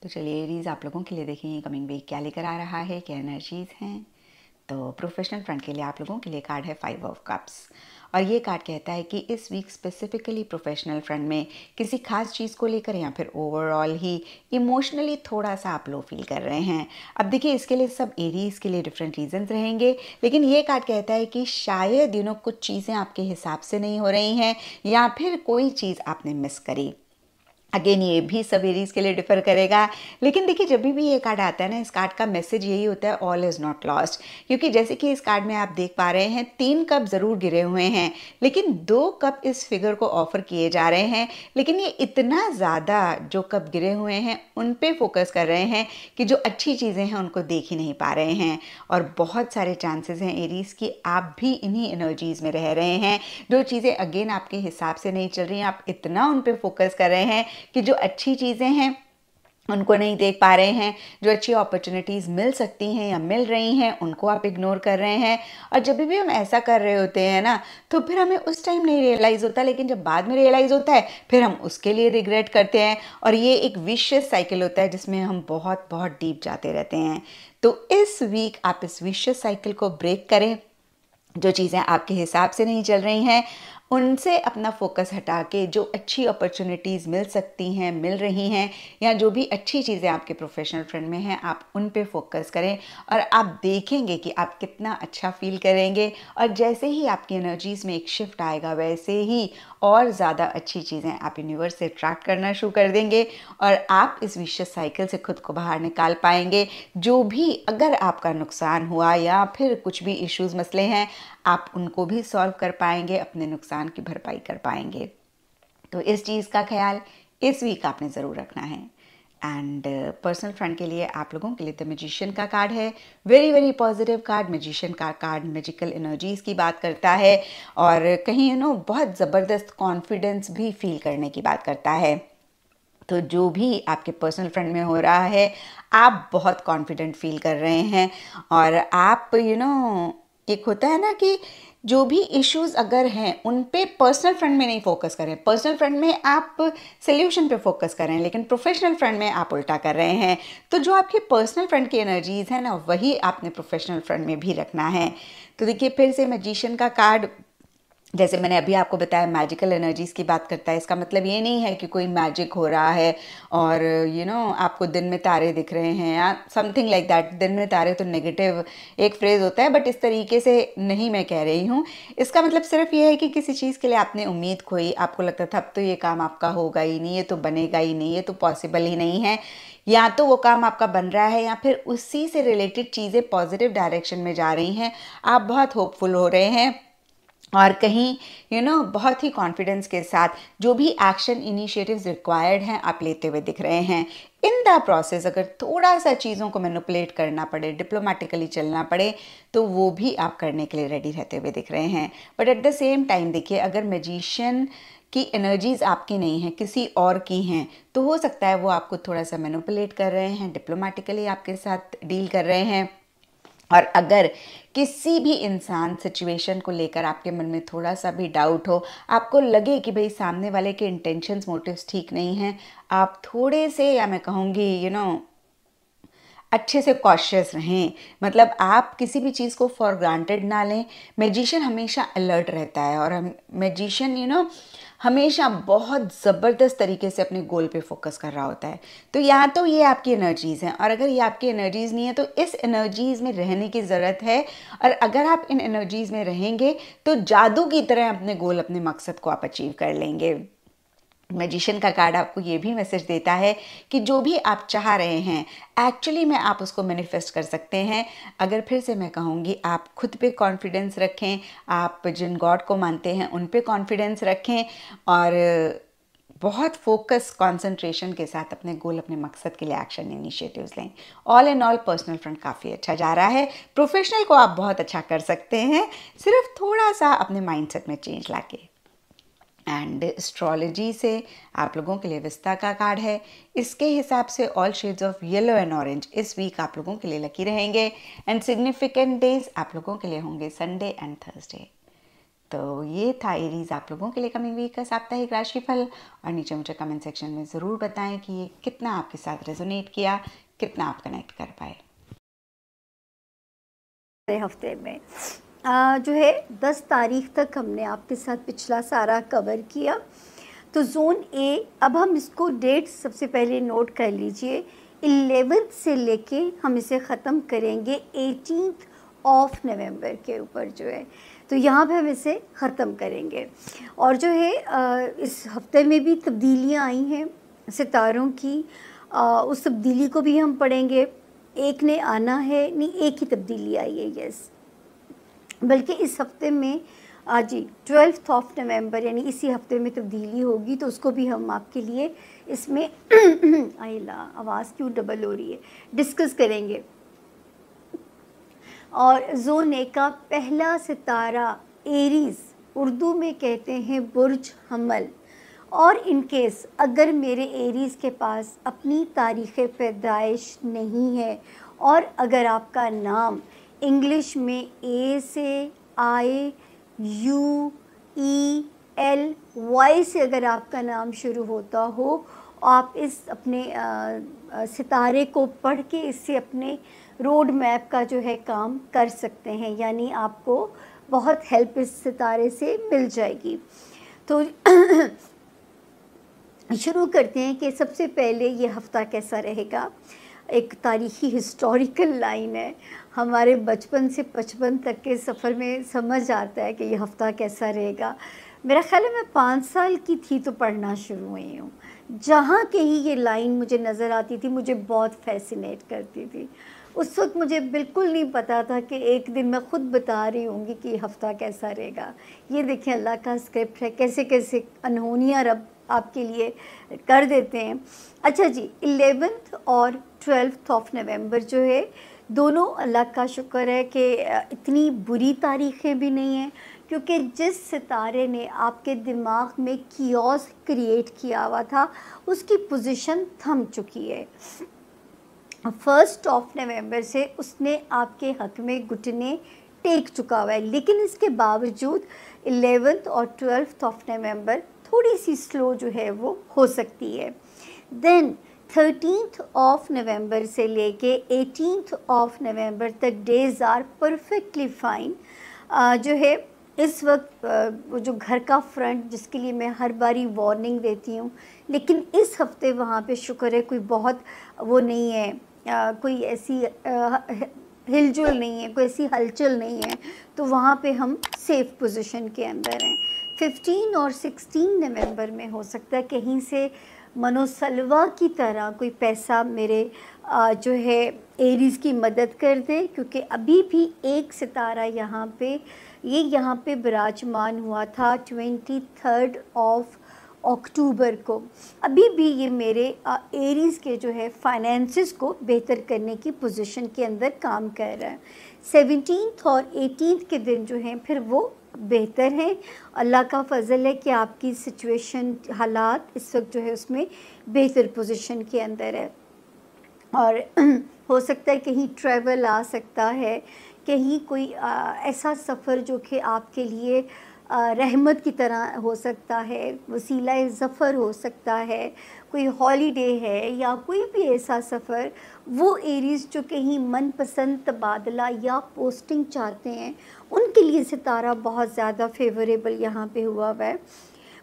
तो चलिए एरीज़, आप लोगों के लिए देखेंगे कमिंग वीक क्या लेकर आ रहा है, क्या एनर्जीज़ हैं। तो प्रोफेशनल फ्रंट के लिए आप लोगों के लिए कार्ड है 5 ऑफ कप्स, और ये कार्ड कहता है कि इस वीक स्पेसिफिकली प्रोफेशनल फ्रंट में किसी खास चीज़ को लेकर या फिर ओवरऑल ही इमोशनली थोड़ा सा आप लो फील कर रहे हैं। अब देखिए, इसके लिए सब एरीज़ के लिए डिफरेंट रीजंस रहेंगे, लेकिन ये कार्ड कहता है कि शायद कुछ चीज़ें आपके हिसाब से नहीं हो रही हैं या फिर कोई चीज़ आपने मिस करी। अगेन ये भी सब एरीज के लिए डिफर करेगा, लेकिन देखिए जब भी ये कार्ड आता है ना, इस कार्ड का मैसेज यही होता है, ऑल इज़ नॉट लॉस्ट। क्योंकि जैसे कि इस कार्ड में आप देख पा रहे हैं 3 कप ज़रूर गिरे हुए हैं, लेकिन 2 कप इस फिगर को ऑफर किए जा रहे हैं। लेकिन ये इतना ज़्यादा जो कप गिरे हुए हैं उन पे फोकस कर रहे हैं कि जो अच्छी चीज़ें हैं उनको देख ही नहीं पा रहे हैं। और बहुत सारे चांसेस हैं एरीज की आप भी इन्हीं एनर्जीज़ में रह रहे हैं। जो चीज़ें अगेन आपके हिसाब से नहीं चल रही हैं, आप इतना उन पे फोकस कर रहे हैं कि जो अच्छी चीज़ें हैं उनको नहीं देख पा रहे हैं। जो अच्छी अपॉर्चुनिटीज़ मिल सकती हैं या मिल रही हैं उनको आप इग्नोर कर रहे हैं। और जब भी हम ऐसा कर रहे होते हैं ना, तो फिर हमें उस टाइम नहीं रियलाइज़ होता, लेकिन जब बाद में रियलाइज़ होता है फिर हम उसके लिए रिग्रेट करते हैं। और ये एक विशियस साइकिल होता है जिसमें हम बहुत बहुत डीप जाते रहते हैं। तो इस वीक आप इस विशियस साइकिल को ब्रेक करें। जो चीज़ें आपके हिसाब से नहीं चल रही हैं उनसे अपना फोकस हटा के जो अच्छी अपॉर्चुनिटीज़ मिल सकती हैं, मिल रही हैं, या जो भी अच्छी चीज़ें आपके प्रोफेशनल फ्रंट में हैं, आप उन पे फोकस करें। और आप देखेंगे कि आप कितना अच्छा फील करेंगे। और जैसे ही आपकी एनर्जीज़ में एक शिफ्ट आएगा, वैसे ही और ज़्यादा अच्छी चीज़ें आप यूनिवर्स से अट्रैक्ट करना शुरू कर देंगे और आप इस विशियस साइकिल से खुद को बाहर निकाल पाएंगे। जो भी अगर आपका नुकसान हुआ या फिर कुछ भी इश्यूज़ मसले हैं, आप उनको भी सॉल्व कर पाएंगे, अपने नुकसान की भरपाई कर पाएंगे। तो इस चीज़ का ख्याल इस वीक आपने ज़रूर रखना है। एंड पर्सनल फ्रंट के लिए आप लोगों के लिए द मैजिशियन का कार्ड है, very very positive card. Magician का कार्ड मैजिकल एनर्जीज़ की बात करता है और कहीं बहुत ज़बरदस्त कॉन्फिडेंस भी फील करने की बात करता है। तो जो भी आपके पर्सनल फ्रंट में हो रहा है, आप बहुत कॉन्फिडेंट फील कर रहे हैं। और आप एक होता है ना कि जो भी इश्यूज अगर हैं उन पे पर्सनल फ्रंट में नहीं फोकस करें, पर्सनल फ्रंट में आप सोल्यूशन पे फोकस करें, लेकिन प्रोफेशनल फ्रंट में आप उल्टा कर रहे हैं। तो जो आपके पर्सनल फ्रंट की एनर्जीज है ना, वही आपने प्रोफेशनल फ्रंट में भी रखना है। तो देखिए फिर से मैजिशियन का कार्ड, जैसे मैंने अभी आपको बताया, मैजिकल एनर्जीज़ की बात करता है। इसका मतलब ये नहीं है कि कोई मैजिक हो रहा है और आपको दिन में तारे दिख रहे हैं या समथिंग लाइक दैट। दिन में तारे तो नेगेटिव एक फ्रेज़ होता है, बट इस तरीके से नहीं मैं कह रही हूँ। इसका मतलब सिर्फ ये है कि किसी चीज़ के लिए आपने उम्मीद खोई, आपको लगता था अब तो ये काम आपका होगा ही नहीं, ये तो बनेगा ही नहीं, ये तो पॉसिबल ही नहीं है। या तो वो काम आपका बन रहा है या फिर उसी से रिलेटेड चीज़ें पॉजिटिव डायरेक्शन में जा रही हैं। आप बहुत होपफुल हो रहे हैं और कहीं बहुत ही कॉन्फिडेंस के साथ जो भी एक्शन इनिशिएटिव्स रिक्वायर्ड हैं आप लेते हुए दिख रहे हैं। इन द प्रोसेस अगर थोड़ा सा चीज़ों को मैनिपुलेट करना पड़े, डिप्लोमेटिकली चलना पड़े, तो वो भी आप करने के लिए रेडी रहते हुए दिख रहे हैं। But at the same time देखिए, अगर मैजिशियन की एनर्जीज आपकी नहीं है, किसी और की हैं, तो हो सकता है वो आपको थोड़ा सा मैनिपुलेट कर रहे हैं, डिप्लोमेटिकली आपके साथ डील कर रहे हैं। और अगर किसी भी इंसान सिचुएशन को लेकर आपके मन में थोड़ा सा भी डाउट हो, आपको लगे कि भाई सामने वाले के इंटेंशंस, मोटिव्स ठीक नहीं हैं, आप थोड़े से, या मैं कहूँगी अच्छे से कॉशियस रहें। मतलब आप किसी भी चीज़ को फॉर ग्रांटेड ना लें। मैजिशियन हमेशा अलर्ट रहता है और हम मैजिशियन हमेशा बहुत ज़बरदस्त तरीके से अपने गोल पे फोकस कर रहा होता है। तो या तो ये आपकी एनर्जीज़ हैं, और अगर ये आपकी एनर्जीज़ नहीं है तो इस एनर्जीज़ में रहने की ज़रूरत है। और अगर आप इन एनर्जीज़ में रहेंगे तो जादू की तरह अपने गोल, अपने मकसद को आप अचीव कर लेंगे। मैजिशियन का कार्ड आपको ये भी मैसेज देता है कि जो भी आप चाह रहे हैं एक्चुअली में आप उसको मैनिफेस्ट कर सकते हैं। अगर फिर से मैं कहूँगी, आप खुद पे कॉन्फिडेंस रखें, आप जिन गॉड को मानते हैं उन पे कॉन्फिडेंस रखें और बहुत फोकस, कंसंट्रेशन के साथ अपने गोल, अपने मकसद के लिए एक्शन इनिशिएटिव्स लें। All in all personal front काफ़ी अच्छा जा रहा है। प्रोफेशनल को आप बहुत अच्छा कर सकते हैं, सिर्फ थोड़ा सा अपने माइंडसेट में चेंज लाके। एंड एस्ट्रोलॉजी से आप लोगों के लिए विस्ता का कार्ड है। इसके हिसाब से all shades of yellow and orange इस वीक आप लोगों के लिए लकी रहेंगे। एंड सिग्निफिकेंट डेज आप लोगों के लिए होंगे संडे एंड थर्सडे। तो ये था एरीज आप लोगों के लिए कमिंग वीक का साप्ताहिक राशिफल। और नीचे मुझे कमेंट सेक्शन में ज़रूर बताएं कि ये कितना आपके साथ रेजोनेट किया, कितना आप कनेक्ट कर पाए। हफ्ते में जो है 10 तारीख तक हमने आपके साथ पिछला सारा कवर किया। तो जोन ए, अब हम इसको डेट सबसे पहले नोट कर लीजिए। 11th से लेके हम इसे ख़त्म करेंगे 18th ऑफ नवंबर के ऊपर जो है, तो यहाँ पे हम इसे ख़त्म करेंगे। और जो है इस हफ्ते में भी तब्दीलियाँ आई हैं सितारों की, उस तब्दीली को भी हम पढ़ेंगे। एक ने आना है, नहीं एक ही तब्दीली आई है, यस, बल्कि इस हफ्ते में आज ही 12th ऑफ नवंबर यानी इसी हफ्ते में तब्दीली होगी, तो उसको भी हम आपके लिए इसमें आइला आवाज़ क्यों डबल हो रही है, डिस्कस करेंगे। और जोन ए का पहला सितारा एरीज, उर्दू में कहते हैं बुर्ज हमल। और इन केस अगर मेरे एरीज़ के पास अपनी तारीख़ पैदाइश नहीं है और अगर आपका नाम इंग्लिश में ए से आई यू ई एल वाई से अगर आपका नाम शुरू होता हो, आप इस अपने सितारे को पढ़ के इससे अपने रोड मैप का जो है काम कर सकते हैं, यानी आपको बहुत हेल्प इस सितारे से मिल जाएगी। तो शुरू करते हैं कि सबसे पहले ये हफ़्ता कैसा रहेगा। एक तारीख़ी हिस्टोरिकल लाइन है, हमारे बचपन से 55 तक के सफ़र में समझ आता है कि ये हफ़्ता कैसा रहेगा। मेरा ख़्याल है मैं 5 साल की थी तो पढ़ना शुरू हुई हूँ। जहाँ कहीं ये लाइन मुझे नज़र आती थी मुझे बहुत फैसिनेट करती थी। उस वक्त मुझे बिल्कुल नहीं पता था कि एक दिन मैं ख़ुद बता रही होंगी कि ये हफ़्ता कैसा रहेगा। ये देखिए अल्लाह का स्क्रिप्ट है, कैसे कैसे अनहोनियाँ रब आपके लिए कर देते हैं। अच्छा जी, 11th और 12th ऑफ नवंबर जो है, दोनों अल्लाह का शुक्र है कि इतनी बुरी तारीखें भी नहीं हैं, क्योंकि जिस सितारे ने आपके दिमाग में कियोस क्रिएट किया हुआ था उसकी पोजीशन थम चुकी है। 1st ऑफ नवंबर से उसने आपके हक में घुटने टेक चुका हुआ है, लेकिन इसके बावजूद 11th और 12th ऑफ नवंबर थोड़ी सी स्लो जो है वो हो सकती है। देन 13th ऑफ नवंबर से लेके 18th ऑफ नवंबर तक डेज़ आर परफेक्टली फाइन। जो है इस वक्त वो जो घर का फ्रंट जिसके लिए मैं हर बारी वार्निंग देती हूँ, लेकिन इस हफ्ते वहाँ पे शुक्र है कोई बहुत वो नहीं है, कोई ऐसी हिलजुल नहीं है, कोई ऐसी हलचल नहीं है, तो वहाँ पे हम सेफ़ पोजीशन के अंदर हैं। 15 और 16 नवंबर में हो सकता है कहीं से मनोसलवा की तरह कोई पैसा मेरे जो है एरीज़ की मदद कर दे, क्योंकि अभी भी एक सितारा यहाँ पे विराजमान हुआ था 23 ऑफ अक्टूबर को। अभी भी ये मेरे एरीज़ के जो है फाइनेंसेस को बेहतर करने की पोजीशन के अंदर काम कर रहा है। 17th और 18th के दिन जो हैं फिर वो बेहतर हैं। अल्लाह का फ़ज़ल है कि आपकी सिचुएशन हालात इस वक्त जो है उसमें बेहतर पोजीशन के अंदर है। और हो सकता है कहीं ट्रैवल आ सकता है, कहीं कोई ऐसा सफ़र जो कि आपके लिए रहमत की तरह हो सकता है, वसीला ज़फ़र हो सकता है, कोई हॉलीडे है या कोई भी ऐसा सफ़र, वो एरीज़ जो कहीं मनपसंद तबादला या पोस्टिंग चाहते हैं उनके लिए सितारा बहुत ज़्यादा फेवरेबल यहाँ पे हुआ है।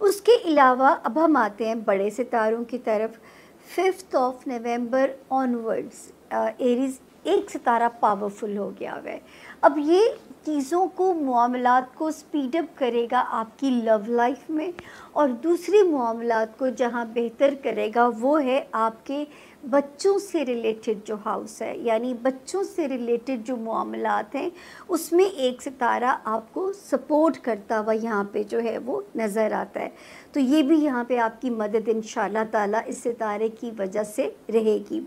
उसके अलावा अब हम आते हैं बड़े सितारों की तरफ। 5th of November onwards Aries एक सितारा पावरफुल हो गया है। अब ये चीज़ों को, मामलात को स्पीड अप करेगा आपकी लव लाइफ में, और दूसरे मामलात को जहाँ बेहतर करेगा वो है आपके बच्चों से रिलेटेड जो हाउस है, यानी बच्चों से रिलेटेड जो मामलात हैं उसमें एक सितारा आपको सपोर्ट करता हुआ यहाँ पे जो है वो नज़र आता है। तो ये भी यहाँ पे आपकी मदद इंशाल्लाह ताला इस सितारे की वजह से रहेगी।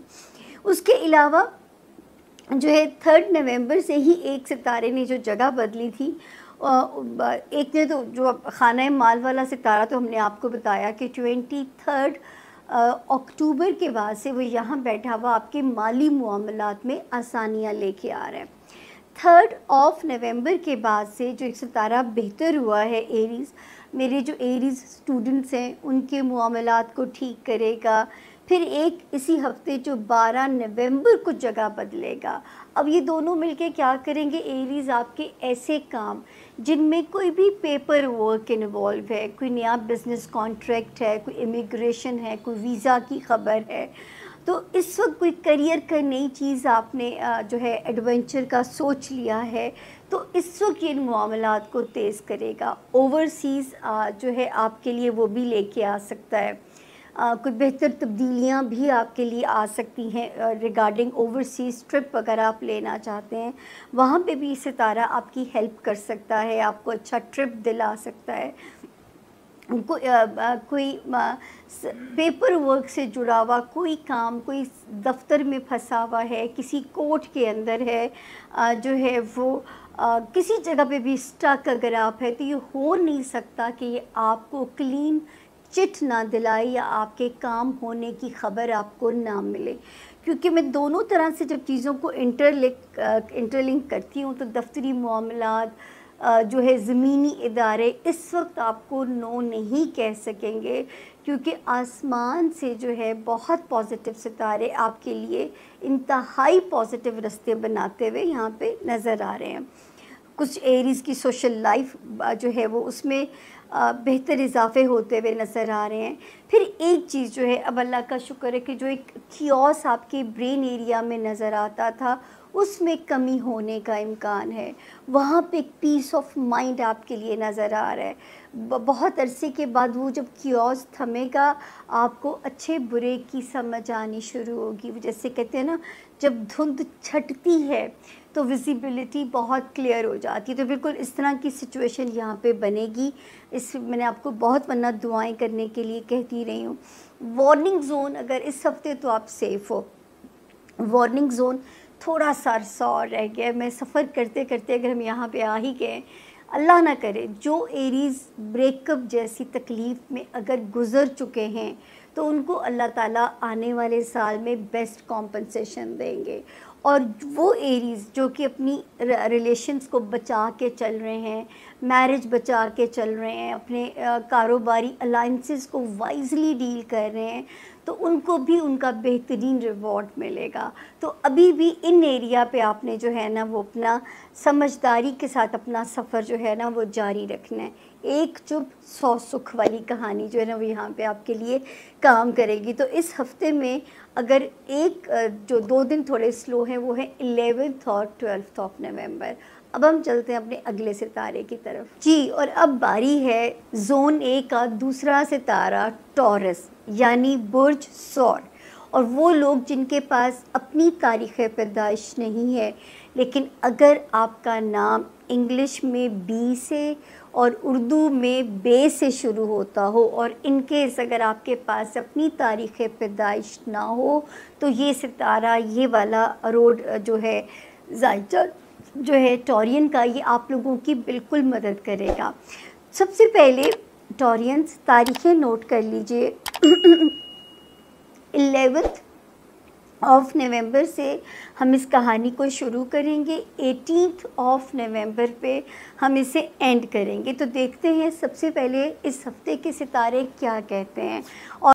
उसके अलावा जो है 3 नवंबर से ही एक सितारे ने जो जगह बदली थी एक ने तो जो खाना माल वाला सितारा तो हमने आपको बताया कि 23 अक्टूबर के बाद से वो यहाँ बैठा हुआ आपके माली मामलात में आसानियाँ लेके आ रहा है। 3 नवंबर के बाद से जो एक सितारा बेहतर हुआ है एरीज़, मेरे जो एरीज़ स्टूडेंट्स हैं उनके मामलात को ठीक करेगा। फिर एक इसी हफ्ते जो 12 नवंबर को जगह बदलेगा। अब ये दोनों मिलके क्या करेंगे, एरीज़ आपके ऐसे काम जिनमें कोई भी पेपर वर्क इन्वॉल्व है, कोई नया बिज़नेस कॉन्ट्रैक्ट है, कोई इमिग्रेशन है, कोई वीज़ा की ख़बर है, तो इस वक्त कोई करियर का नई चीज़ आपने जो है एडवेंचर का सोच लिया है, तो इस वक्त ये इन मामलात को तेज़ करेगा। ओवरसीज़ जो है आपके लिए वो भी लेके आ सकता है। कोई बेहतर तब्दीलियाँ भी आपके लिए आ सकती हैं रिगार्डिंग ओवरसीज़ ट्रिप अगर आप लेना चाहते हैं, वहाँ पे भी सितारा आपकी हेल्प कर सकता है, आपको अच्छा ट्रिप दिला सकता है। कोई पेपर वर्क से जुड़ा हुआ कोई काम, कोई दफ्तर में फंसा हुआ है, किसी कोर्ट के अंदर है, जो है वो किसी जगह पे भी स्टक अगर आप है, तो ये हो नहीं सकता कि ये आपको क्लीन चिट ना दिलाए या आपके काम होने की ख़बर आपको ना मिले। क्योंकि मैं दोनों तरह से जब चीज़ों को इंटरलिंक करती हूँ, तो दफ्तरी मामलात जो है ज़मीनी इदारे इस वक्त आपको नो नहीं कह सकेंगे, क्योंकि आसमान से जो है बहुत पॉजिटिव सितारे आपके लिए इंतहाई पॉजिटिव रास्ते बनाते हुए यहाँ पे नज़र आ रहे हैं। कुछ एरीज़ की सोशल लाइफ जो है वो उसमें बेहतर इजाफे होते हुए नज़र आ रहे हैं। फिर एक चीज़ जो है, अब अल्लाह का शुक्र है कि जो एक खियोस आपके ब्रेन एरिया में नज़र आता था उसमें कमी होने का इम्कान है। वहाँ पे एक पीस ऑफ माइंड आपके लिए नज़र आ रहा है। बहुत अरसे के बाद वो जब खियोस थमेगा, आपको अच्छे बुरे की समझ आनी शुरू होगी। जैसे कहते हैं ना, जब धुंध छटती है तो विजिबिलिटी बहुत क्लियर हो जाती है। तो बिल्कुल इस तरह की सिचुएशन यहाँ पे बनेगी। इस मैंने आपको बहुत वरना दुआएं करने के लिए कहती रही हूँ। वार्निंग ज़ोन अगर इस हफ्ते तो आप सेफ़ हो, वार्निंग ज़ोन थोड़ा सा अरसा और रह गया। मैं सफ़र करते करते अगर हम यहाँ पे आ ही गए, अल्लाह ना करे जो एरीज़ ब्रेकअप जैसी तकलीफ़ में अगर गुज़र चुके हैं, तो उनको अल्लाह ताला आने वाले साल में बेस्ट कॉम्पनसेशन देंगे। और वो एरीज़ जो कि अपनी रिलेशंस को बचा के चल रहे हैं, मैरिज बचा के चल रहे हैं, अपने कारोबारी अलाइंसेस को वाइजली डील कर रहे हैं, तो उनको भी उनका बेहतरीन रिवॉर्ड मिलेगा। तो अभी भी इन एरिया पे आपने जो है ना वो अपना समझदारी के साथ अपना सफ़र जो है ना वो जारी रखना है। एक चुप 100 सुख वाली कहानी जो है ना वो यहाँ पे आपके लिए काम करेगी। तो इस हफ्ते में अगर एक जो 2 दिन थोड़े स्लो हैं वो है 11 और 12 नवंबर। अब हम चलते हैं अपने अगले सितारे की तरफ जी। और अब बारी है जोन ए का दूसरा सितारा टॉरस यानी बुर्ज सौर। और वो लोग जिनके पास अपनी तारीख़ पैदाइश नहीं है, लेकिन अगर आपका नाम इंग्लिश में बी से और उर्दू में बे से शुरू होता हो, और इनकेस अगर आपके पास अपनी तारीख़ पैदाइश ना हो, तो ये सितारा, ये वाला रोड जो है ज़ाइचा जो है टॉरियन का, ये आप लोगों की बिल्कुल मदद करेगा। सबसे पहले टॉरियंस तारीखें नोट कर लीजिए। 11 नवंबर से हम इस कहानी को शुरू करेंगे, 18 नवंबर पे हम इसे एंड करेंगे। तो देखते हैं सबसे पहले इस हफ्ते के सितारे क्या कहते हैं। और